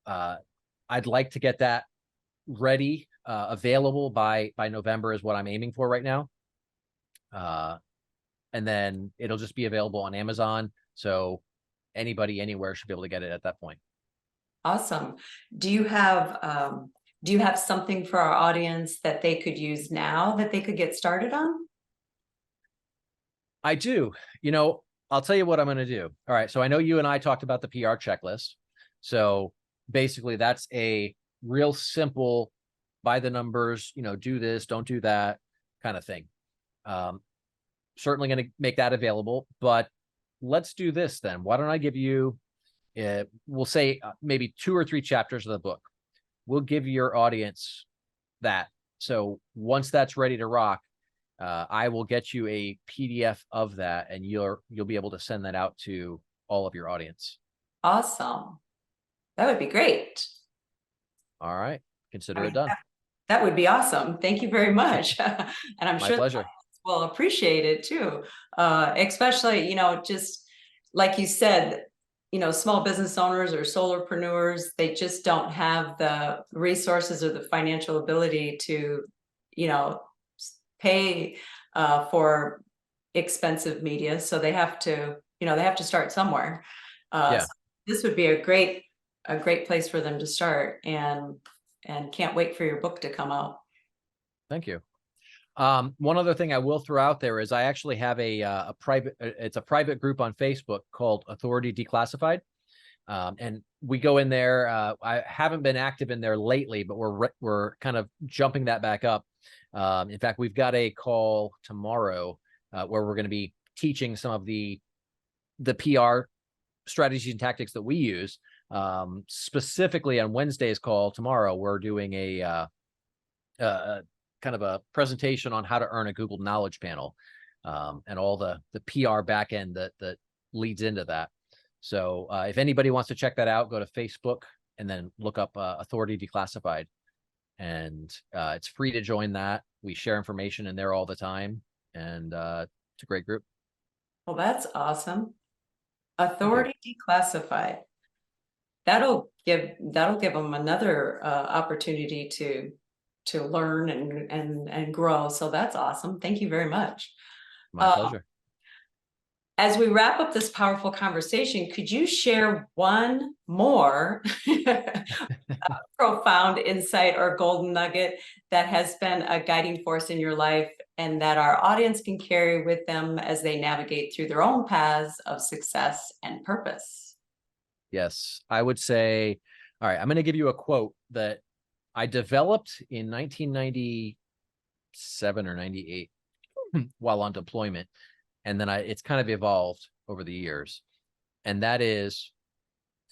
I'd like to get that ready, available by November is what I'm aiming for right now. And then it'll just be available on Amazon. So anybody anywhere should be able to get it at that point. Awesome. Do you have something for our audience that they could use now, that they could get started on? I do. I'll tell you what I'm going to do. All right. So I know you and I talked about the PR checklist. So basically that's a real simple, by the numbers, do this, don't do that kind of thing. Certainly going to make that available, but let's do this then. Why don't I give you, we'll say maybe 2 or 3 chapters of the book. We'll give your audience that. So once that's ready to rock, I will get you a PDF of that, and you'll be able to send that out to all of your audience. Awesome. That would be great. All right. Consider it done. That would be awesome. Thank you very much. And I'm My sure pleasure. will appreciate it too. Especially, just like you said, small business owners or solopreneurs, they just don't have the resources or the financial ability to, pay for expensive media. So they have to, start somewhere. So this would be a great place for them to start, and can't wait for your book to come out. Thank you. One other thing I will throw out there is I actually have a private group on Facebook called Authority Declassified. And we go in there. I haven't been active in there lately, but we're kind of jumping that back up. In fact, we've got a call tomorrow where we're going to be teaching some of the PR strategies and tactics that we use. Specifically on Wednesday's call tomorrow, we're doing a kind of a presentation on how to earn a Google Knowledge Panel, and all the PR backend that leads into that. So if anybody wants to check that out, go to Facebook and then look up Authority Declassified, and it's free to join that. We share information in there all the time, and it's a great group. Well, that's awesome. Authority Declassified. That'll give them another opportunity to learn and grow. So that's awesome. Thank you very much. My pleasure. As we wrap up this powerful conversation, could you share one more profound insight or golden nugget that has been a guiding force in your life and that our audience can carry with them as they navigate through their own paths of success and purpose? Yes, I would say, all right, I'm going to give you a quote that I developed in 1997 or 98 while on deployment. And then it's kind of evolved over the years. And that is,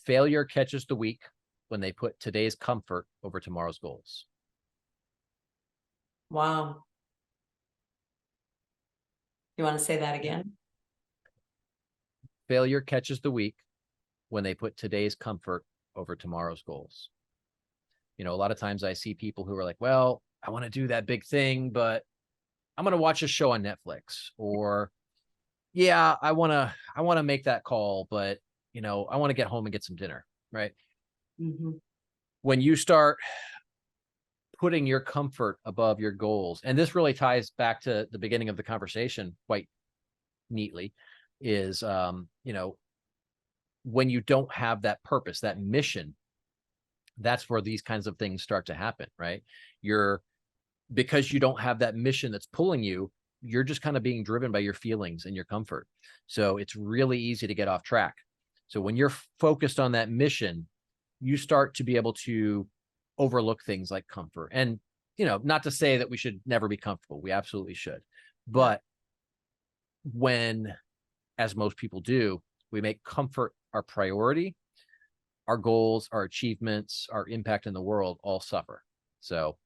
failure catches the weak when they put today's comfort over tomorrow's goals. Wow. You want to say that again? Failure catches the weak when they put today's comfort over tomorrow's goals. You know, a lot of times I see people who are like, well, I want to do that big thing, but I'm going to watch a show on Netflix, or yeah, I want to make that call, but you know, I want to get home and get some dinner, right? Mm-hmm. When you start putting your comfort above your goals, and this really ties back to the beginning of the conversation quite neatly, is, you know, when you don't have that purpose, that mission, that's where these kinds of things start to happen, right? Because you don't have that mission that's pulling you, you're just kind of being driven by your feelings and your comfort. So it's really easy to get off track. So when you're focused on that mission, you start to be able to overlook things like comfort. And, you know, not to say that we should never be comfortable. We absolutely should. But when, as most people do, we make comfort our priority, our goals, our achievements, our impact in the world all suffer. So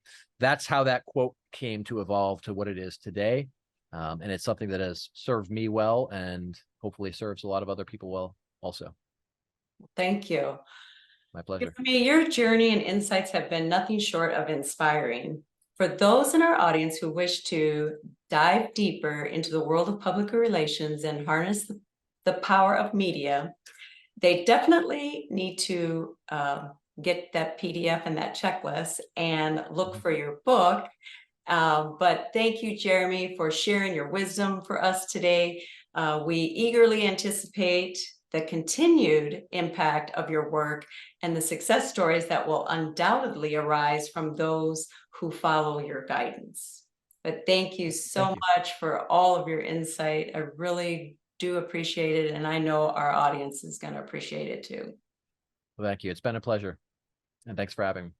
that's how that quote came to evolve to what it is today. And it's something that has served me well, and hopefully serves a lot of other people well also. Thank you. My pleasure. For me, your journey and insights have been nothing short of inspiring. For those in our audience who wish to dive deeper into the world of public relations and harness the power of media, they definitely need to get that PDF and that checklist and look for your book. But thank you, Jeremy, for sharing your wisdom for us today. We eagerly anticipate the continued impact of your work and the success stories that will undoubtedly arise from those who follow your guidance. But thank you so much for all of your insight. I really do appreciate it, and I know our audience is going to appreciate it too. Well, thank you. It's been a pleasure, and thanks for having me.